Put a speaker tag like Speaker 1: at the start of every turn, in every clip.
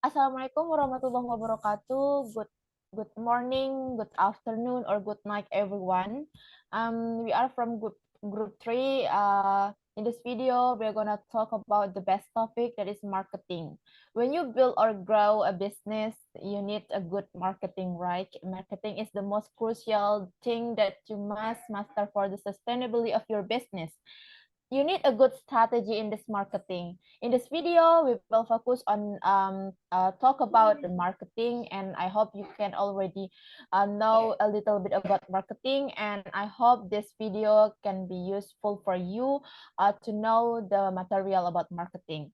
Speaker 1: Assalamualaikum warahmatullahi wabarakatuh. Good morning, good afternoon, or good night, everyone. We are from group 3. In this video, we're gonna talk about the best topic, that is marketing. When you build or grow a business, you need a good marketing, right? Marketing is the most crucial thing that you must master for the sustainability of your business. You need a good strategy in this marketing. In this video, we will focus on talk about the marketing, and I hope you can already know a little bit about marketing, and I hope this video can be useful for you to know the material about marketing.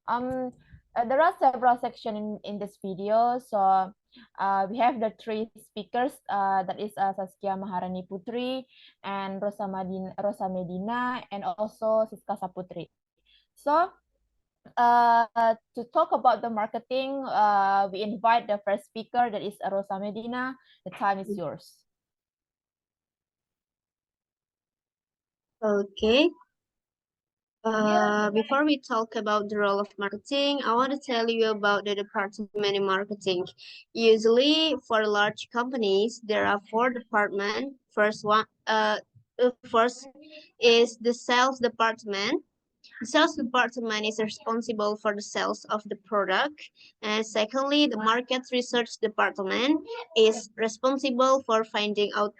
Speaker 1: Um, there are several sections in this video. So we have the three speakers, that is Saskia, Maharani, Putri, and Rossa Medina, and also Siska Saputri. So to talk about the marketing, we invite the first speaker, that is Rossa Medina. The time is yours.
Speaker 2: Okay. Before we talk about the role of marketing, I want to tell you about the department in marketing. Usually, for large companies, there are four departments. First is the sales department. The sales department is responsible for the sales of the product. And secondly, the market research department is responsible for finding out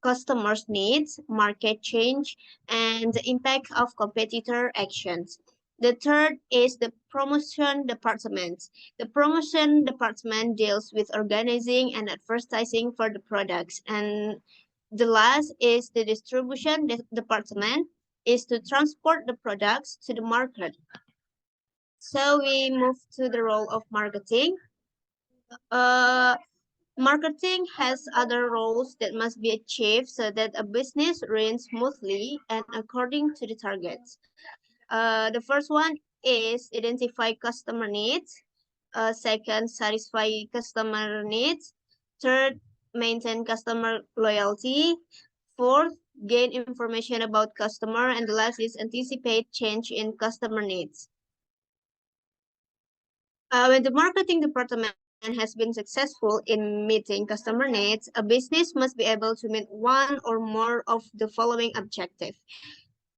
Speaker 2: customers' needs, market change, and the impact of competitor actions. The third is the promotion department. The promotion department deals with organizing and advertising for the products. And the last is the distribution department, is to transport the products to the market. So we move to the role of marketing. Uh, Marketing has other roles that must be achieved so that a business runs smoothly and according to the targets. The first one is identify customer needs. Second, satisfy customer needs. Third, maintain customer loyalty. Fourth, gain information about customer. And the last is anticipate change in customer needs. When the marketing department has been successful in meeting customer needs, a business must be able to meet one or more of the following objectives.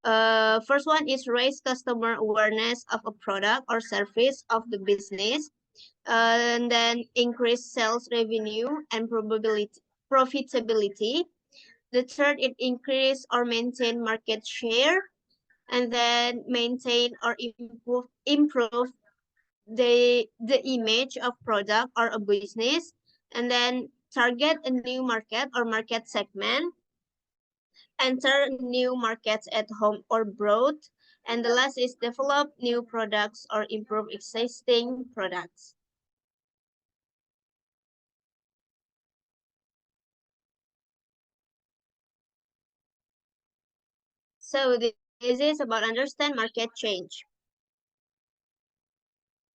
Speaker 2: First one is raise customer awareness of a product or service of the business, and then increase sales revenue and profitability. The third is increase or maintain market share, and then maintain or improve the image of product or a business, and then target a new market or market segment, enter new markets at home or abroad, and the last is develop new products or improve existing products. So this is about understand market change.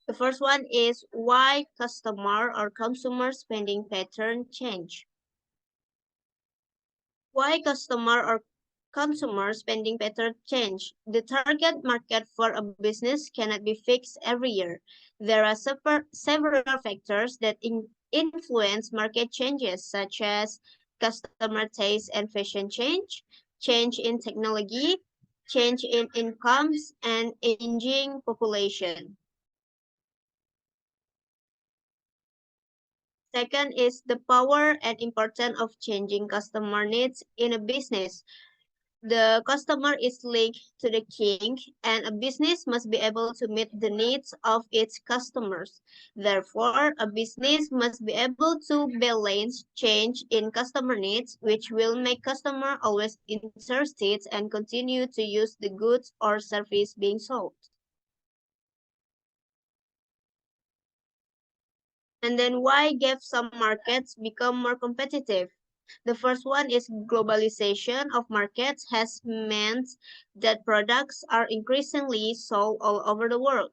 Speaker 2: The first one is why customer or consumer spending pattern change. Why customer or consumer spending pattern change? The target market for a business cannot be fixed every year. There are several factors that influence market changes, such as customer taste and fashion change in technology, change in incomes, and aging population. Second is the power and importance of changing customer needs in a business. The customer is linked to the king, and a business must be able to meet the needs of its customers. Therefore, a business must be able to balance change in customer needs, which will make customer always interested and continue to use the goods or service being sold. And then why gave some markets become more competitive? The first one is globalization of markets has meant that products are increasingly sold all over the world.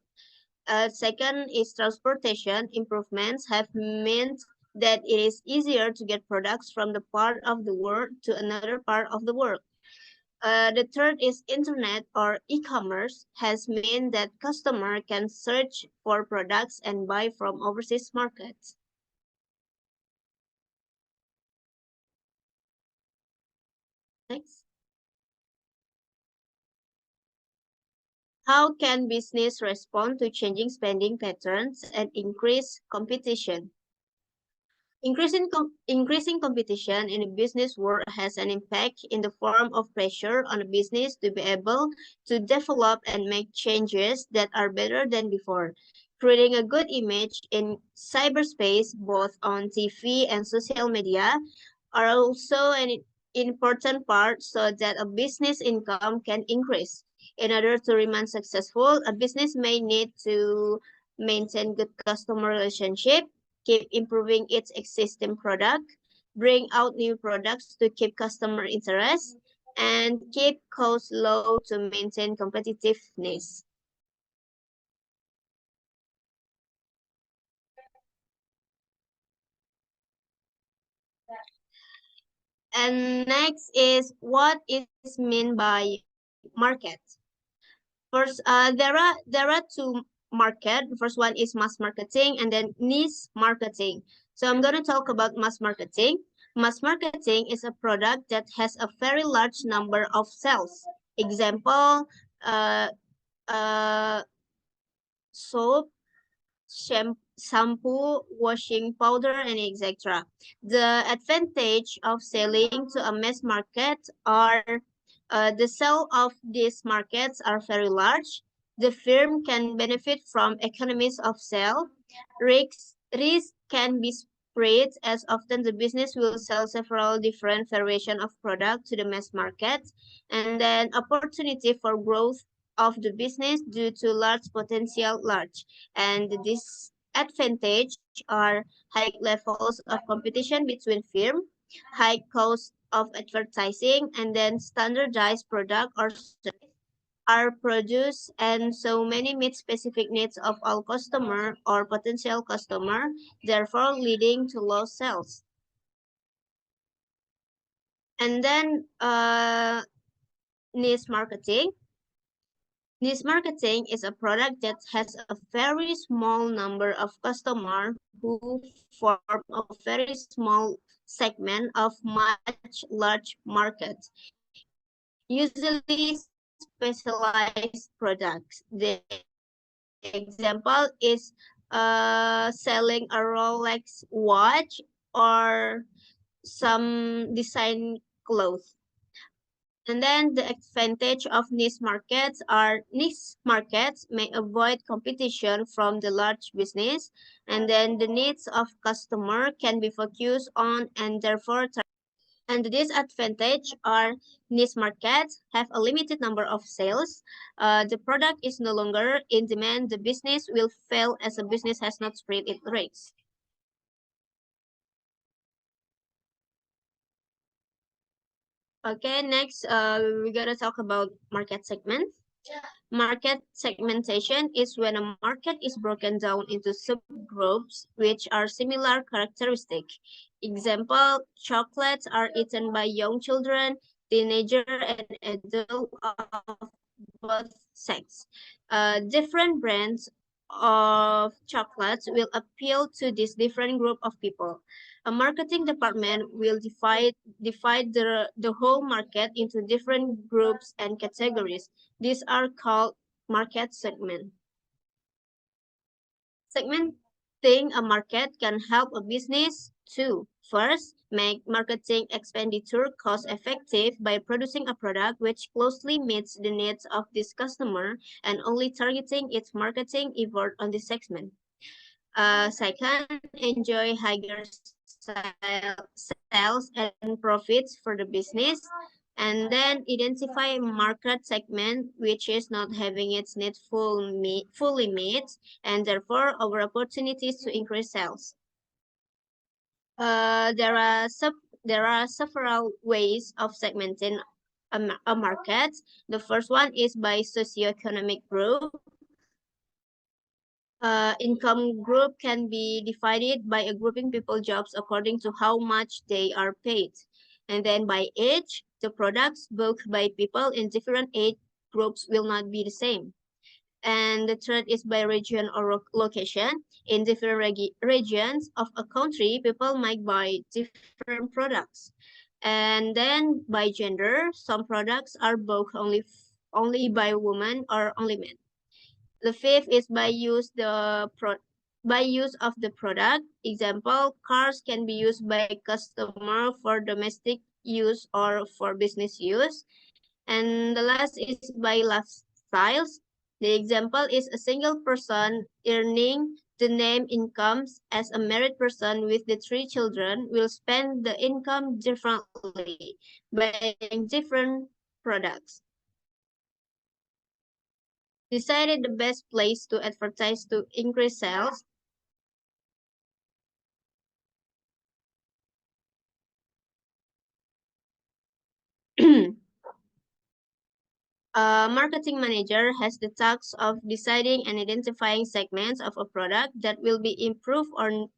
Speaker 2: Second is transportation improvements have meant that it is easier to get products from the part of the world to another part of the world. The third is internet or e-commerce has meant that customer can search for products and buy from overseas markets. Next. How can business respond to changing spending patterns and increase competition? Increasing competition in the business world has an impact in the form of pressure on a business to be able to develop and make changes that are better than before. Creating a good image in cyberspace, both on TV and social media, are also an important part so that a business income can increase. In order to remain successful, a business may need to maintain good customer relationship, keep improving its existing product, bring out new products to keep customer interest, and keep costs low to maintain competitiveness. And next is what is meant by market. First, there are two market. The first one is mass marketing and then niche marketing. So I'm gonna talk about mass marketing. Mass marketing is a product that has a very large number of sales. Example, uh, uh, soap, shampoo, washing powder, and etc. The advantage of selling to a mass market are the sale of these markets are very large. The firm can benefit from economies of scale. Risk can be spread as often the business will sell several different variations of product to the mass market, and then opportunity for growth of the business due to large potential large. And the disadvantage are high levels of competition between firms, high cost of advertising, and then standardized product or service are produced and so many meet specific needs of all customer or potential customer, therefore leading to low sales. And then niche marketing. Niche marketing is a product that has a very small number of customers who form a very small segment of much large market, usually specialized products. The example is selling a Rolex watch or some design clothes. And then the advantage of niche markets are niche markets may avoid competition from the large business, and then the needs of customer can be focused on and therefore and the disadvantage are niche markets have a limited number of sales. The product is no longer in demand. The business will fail as a business has not spread its risks. Okay, next we're gonna talk about market segment. Market segmentation is when a market is broken down into subgroups which are similar characteristic. Example, chocolates are eaten by young children, teenager, and adult of both sex. Different brands of chocolates will appeal to this different group of people. A marketing department will divide the whole market into different groups and categories. These are called market segment. Segmenting a market can help a business to first make marketing expenditure cost effective by producing a product which closely meets the needs of this customer and only targeting its marketing effort on this segment. Second, enjoy higher sales and profits for the business. And then identify a market segment which is not having its need fully met, and therefore our opportunities to increase sales. Uh, there are sub there are several ways of segmenting a market. The first one is by socioeconomic group. Income group can be divided by a grouping people jobs according to how much they are paid. And then by age, the products bought by people in different age groups will not be the same. And the third is by region or location. In different regions of a country, people might buy different products. And then by gender, some products are bought only by women or only men. The fifth is by use of the product. Example, cars can be used by customer for domestic use or for business use. And the last is by lifestyles. The example is a single person earning the name incomes as a married person with the 3 children will spend the income differently, buying different products. Decided the best place to advertise to increase sales. A marketing manager has the task of deciding and identifying segments of a product that will be improved or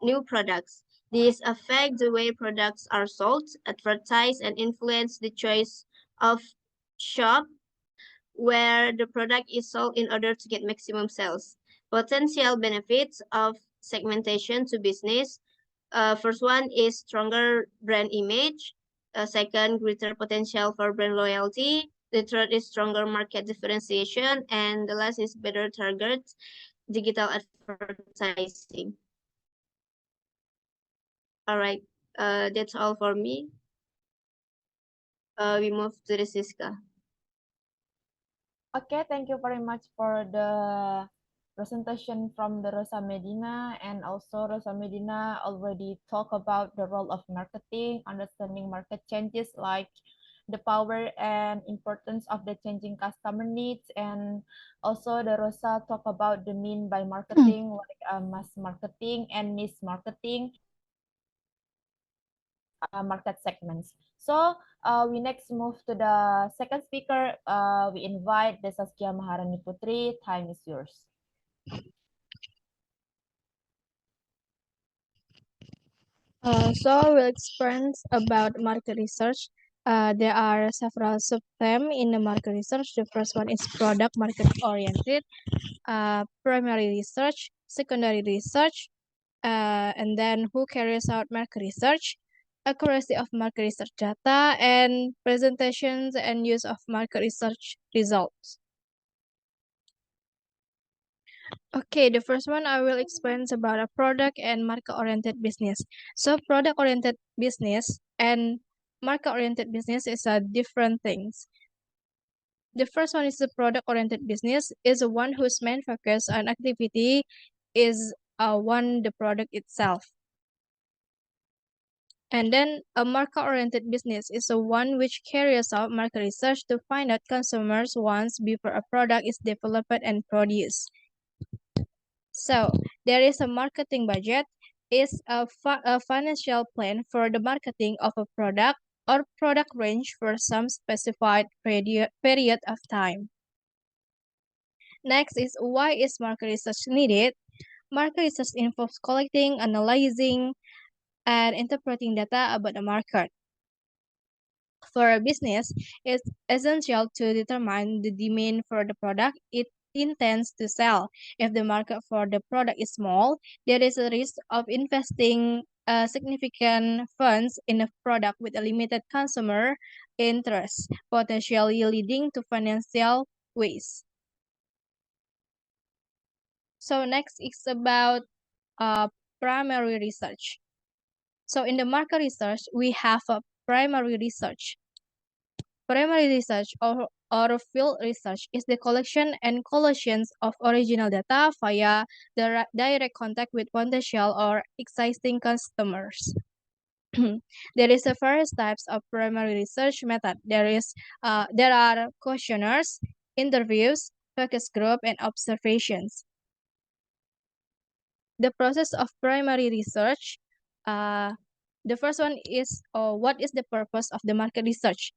Speaker 2: new products. These affect the way products are sold, advertised, and influence the choice of shop where the product is sold in order to get maximum sales. Potential benefits of segmentation to business. First one is stronger brand image. Second, greater potential for brand loyalty. The third is stronger market differentiation. And the last is better target digital advertising. All right, that's all for me. We move to the Siska.
Speaker 1: Okay, thank you very much for the presentation from the Rosa Medina, and also Rosa Medina already talked about the role of marketing, understanding market changes like the power and importance of the changing customer needs, and also the Rosa talk about the mean by marketing like mass marketing and niche marketing market segments. So we next move to the second speaker. We invite the Saskia Maharani Putri. Time is yours.
Speaker 3: So we'll experience about market research. There are several sub-themes in the market research. The first one is product market oriented, primary research, secondary research, and then who carries out market research, accuracy of market research data, and presentations and use of market research results. Okay, the first one I will explain about a product and market-oriented business. So product-oriented business and market-oriented business is a different things. The first one is the product-oriented business is the one whose main focus on activity is one the product itself. And then a market-oriented business is the one which carries out market research to find out consumers' wants before a product is developed and produced. So there is a marketing budget is a financial plan for the marketing of a product or product range for some specified period of time. Next is why is market research needed? Market research involves collecting, analyzing, and interpreting data about the market. For a business, it's essential to determine the demand for the product it intends to sell. If the market for the product is small, there is a risk of investing significant funds in a product with a limited consumer interest, potentially leading to financial waste. So next is about primary research. So in the market research, we have a primary research. Primary research or field research is the collection and collations of original data via the direct contact with potential or existing customers. There is a various types of primary research method. There are questionnaires, interviews, focus group, and observations. The process of primary research. The first one is what is the purpose of the market research?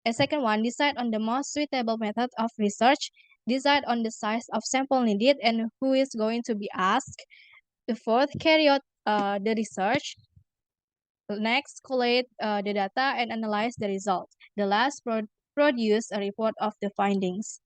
Speaker 3: A second one, decide on the most suitable method of research, decide on the size of sample needed and who is going to be asked. The fourth, carry out the research. Next, collate the data and analyze the results. The last, produce a report of the findings.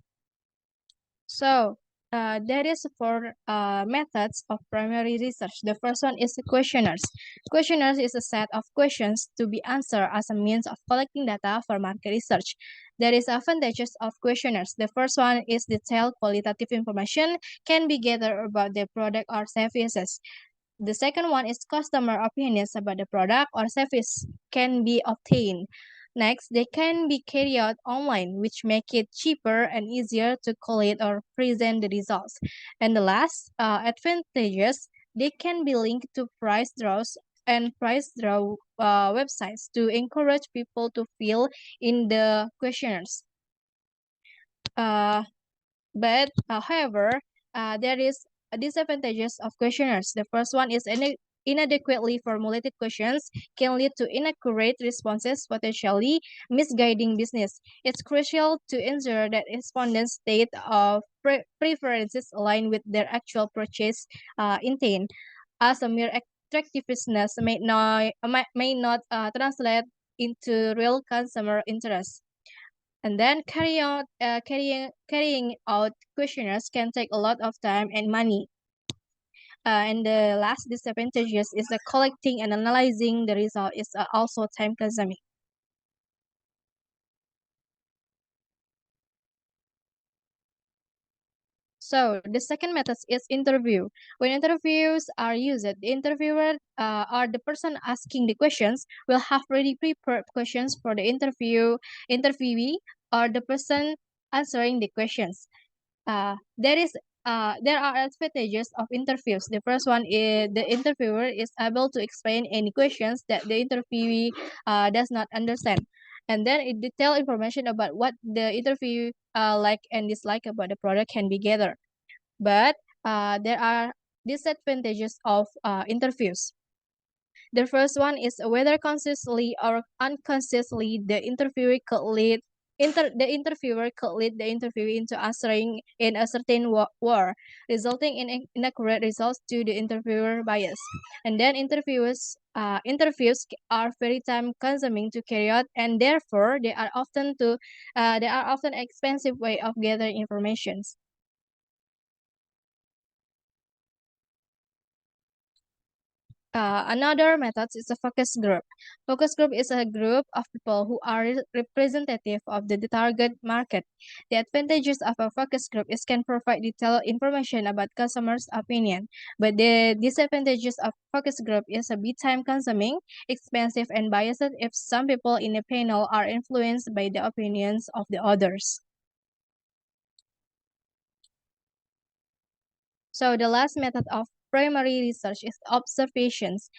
Speaker 3: So, there is four methods of primary research. The first one is the questionnaires. Questionnaires is a set of questions to be answered as a means of collecting data for market research. There is advantages of questionnaires. The first one is detailed qualitative information can be gathered about the product or services. The second one is customer opinions about the product or service can be obtained. Next, they can be carried out online, which make it cheaper and easier to collate or present the results. And the last, advantages, they can be linked to price draws and price draw websites to encourage people to fill in the questionnaires. However, there is disadvantages of questionnaires. The first one is inadequately formulated questions can lead to inaccurate responses, potentially misguiding business. It's crucial to ensure that respondents' state of preferences align with their actual purchase intent, as a mere attractiveness may not translate into real consumer interest. And then carrying out questionnaires can take a lot of time and money. And the last disadvantages is that collecting and analyzing the result is also time consuming. So the second method is interview. When interviews are used, the interviewer or the person asking the questions will have already prepared questions for the interviewee or the person answering the questions. There are advantages of interviews. The first one is the interviewer is able to explain any questions that the interviewee does not understand. And then it detailed information about what the interview like and dislike about the product can be gathered. But there are disadvantages of interviews. The first one is whether consciously or unconsciously the interviewer could lead the interviewee into answering in a certain war, resulting in inaccurate results to the interviewer bias. And then interviews are very time consuming to carry out, and therefore they are often expensive way of gathering information. Another method is a focus group. Focus group is a group of people who are representative of the target market. The advantages of a focus group is can provide detailed information about customers' opinion, but the disadvantages of focus group is a bit time consuming, expensive, and biased if some people in the panel are influenced by the opinions of the others. So the last method of primary research is observations.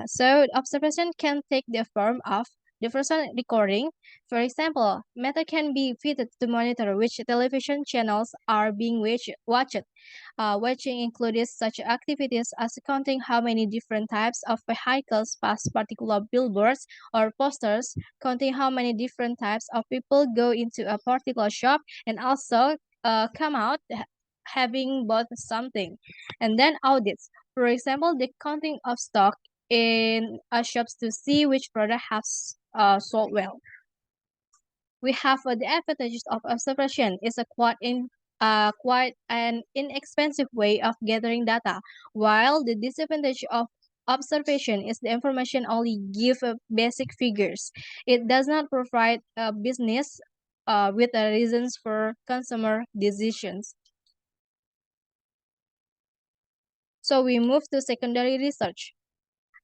Speaker 3: So observation can take the form of the first one, recording. For example, method can be fitted to monitor which television channels are being watched. Watching includes such activities as counting how many different types of vehicles pass particular billboards or posters, counting how many different types of people go into a particular shop, and also come out having bought something. And then audits. For example, the counting of stock in shops to see which product has sold well. We have the advantages of observation is a quite an inexpensive way of gathering data, while the disadvantage of observation is the information only give basic figures. It does not provide a business with reasons for consumer decisions. So we move to secondary research.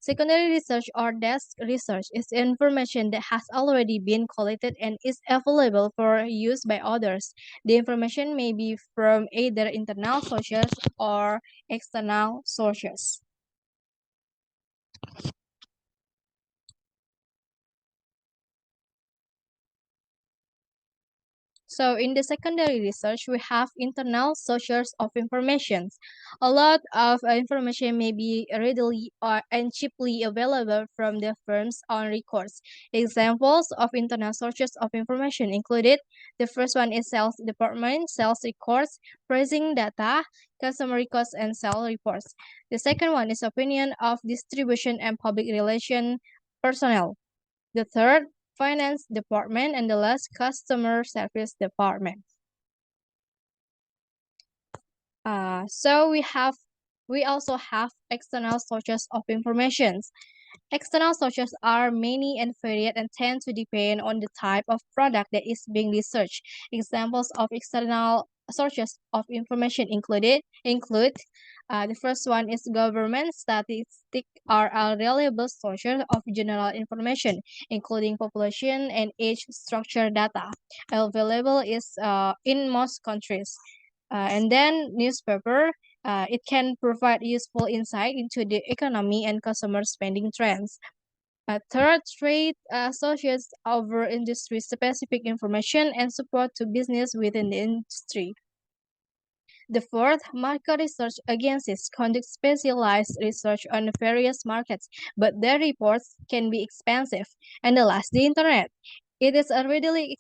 Speaker 3: Secondary research or desk research is information that has already been collected and is available for use by others. The information may be from either internal sources or external sources. So in the secondary research, we have internal sources of information. A lot of information may be readily and cheaply available from the firm's own records. Examples of internal sources of information included: the first one is sales department, sales records, pricing data, customer records, and sales reports. The second one is opinion of distribution and public relation personnel. The third, finance department, and the last, customer service department. So we also have external sources of information. External sources are many and varied and tend to depend on the type of product that is being researched. Examples of external sources of information include the first one is government statistics are a reliable source of general information, including population and age structure data. Available is in most countries. And then newspaper, it can provide useful insight into the economy and consumer spending trends. Third, trade associates over industry-specific information and support to business within the industry. The fourth, market research agencies conduct specialized research on various markets, but their reports can be expensive. And the last, the internet. It is a readily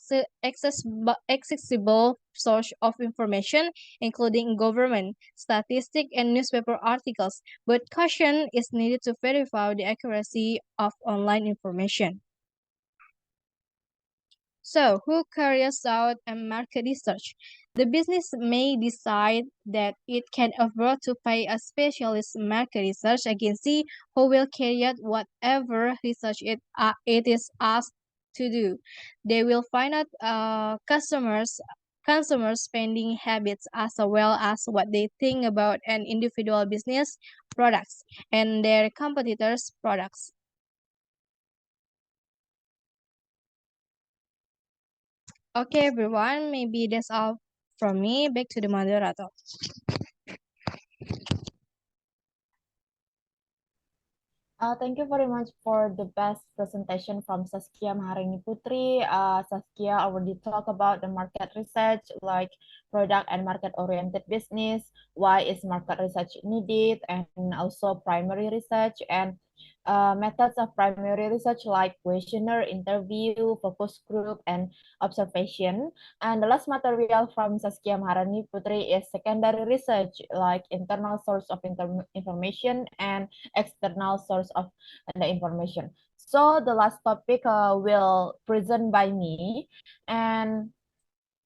Speaker 3: accessible source of information, including government, statistic, and newspaper articles, but caution is needed to verify the accuracy of online information. So, who carries out a market research? The business may decide that it can afford to pay a specialist market research agency who will carry out whatever research it is asked to do. They will find out customers' spending habits as well as what they think about an individual business products and their competitors' products. Okay, everyone, maybe that's all from me. Back to the moderator.
Speaker 1: Thank you very much for the best presentation from Saskia, Maharani, Putri. Saskia already talked about the market research, like product and market-oriented business, why is market research needed, and also primary research and methods of primary research like questionnaire, interview, focus group, and observation. And the last material from Saskia, Maharani, Putri is secondary research like internal source of information and external source of the information. So the last topic will present by me, and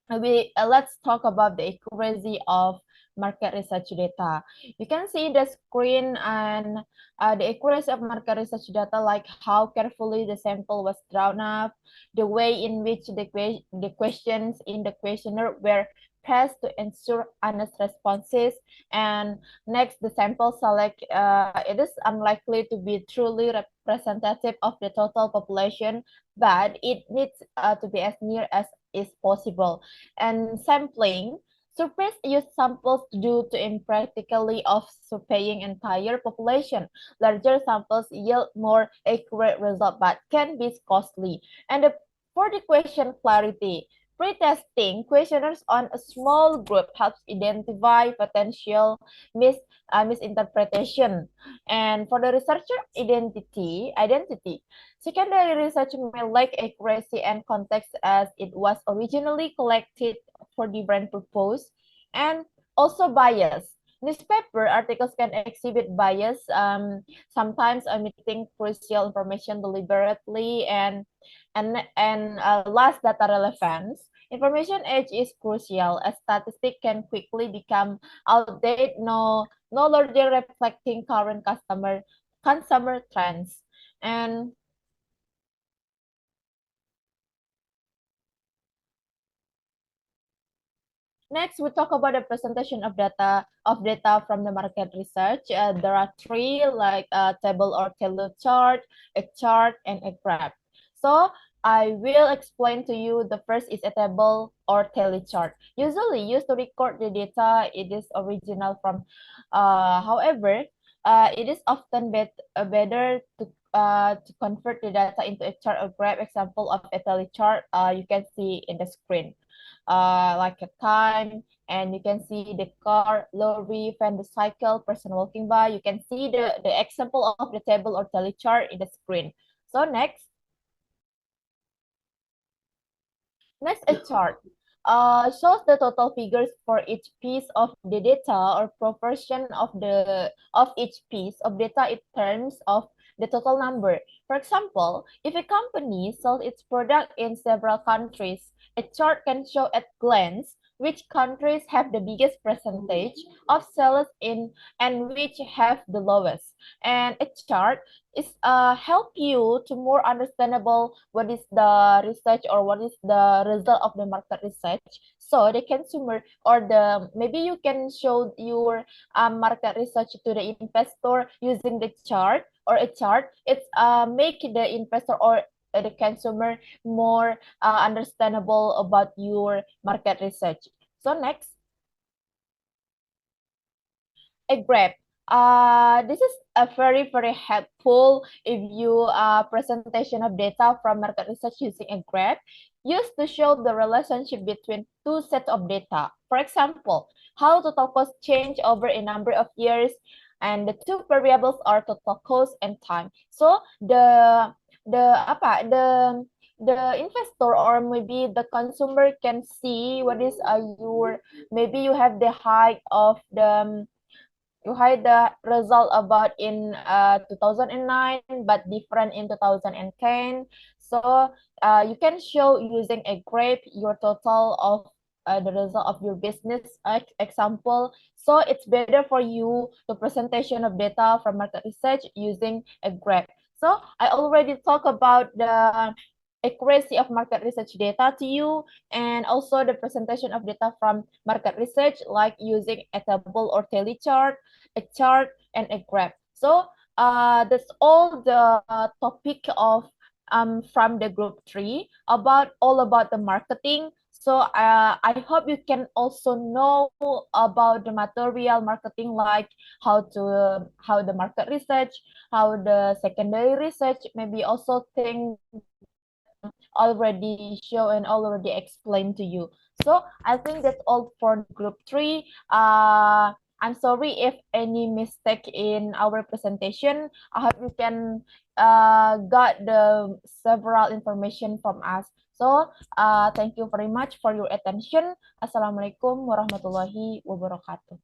Speaker 1: let's talk about the accuracy of market research data. You can see the screen and the accuracy of market research data, like how carefully the sample was drawn up, the way in which the questions in the questionnaire were pressed to ensure honest responses, and next the sample select it is unlikely to be truly representative of the total population, but it needs to be as near as is possible. And sampling, surveys use samples due to impractically of surveying entire population. Larger samples yield more accurate result but can be costly. And for the question clarity, pre-testing questionnaires on a small group helps identify potential misinterpretation. And for the researcher identity, secondary research may lack accuracy and context as it was originally collected for different purpose, and also bias. Newspaper articles can exhibit bias, sometimes omitting crucial information deliberately, and last, data relevance. Information age is crucial as statistics can quickly become outdated, no longer reflecting current consumer trends. And next, we talk about the presentation of data from the market research. There are three, like a table or table chart, a chart, and a graph. So I will explain to you. The first is a table or tally chart. Usually used to record the data. It is original from. However, it is often better to convert the data into a chart or graph. Example of a tally chart, you can see in the screen. Like a time, and you can see the car, lorry, van, the cycle, person walking by. You can see the example of the table or tally chart in the screen. So next a chart shows the total figures for each piece of the data or proportion of each piece of data in terms of the total number. For example, if a company sells its product in several countries, a chart can show at glance which countries have the biggest percentage of sales in and which have the lowest. And a chart is help you to more understandable what is the research or what is the result of the market research. So the consumer or the maybe you can show your market research to the investor using the chart or a chart. It's make the investor or the consumer more understandable about your market research. So next, a graph. This is a very helpful if you presentation of data from market research using a graph used to show the relationship between two sets of data. For example, how total cost change over a number of years, and the two variables are total cost and time. So the investor or maybe the consumer can see what is your maybe you have the height of the you had the result about in 2009 but different in 2010. So you can show using a graph your total of the result of your business example. So it's better for you the presentation of data from market research using a graph. So I already talked about the accuracy of market research data to you, and also the presentation of data from market research like using a table or tally chart, a chart, and a graph. So that's all the topic of from the group 3 about all about the marketing. So I hope you can also know about the material marketing like how the market research, how the secondary research, maybe also things already show and already explained to you. So I think that's all for group 3. I'm sorry if any mistake in our presentation. I hope you can got the several information from us. So thank you very much for your attention. Assalamualaikum warahmatullahi wabarakatuh.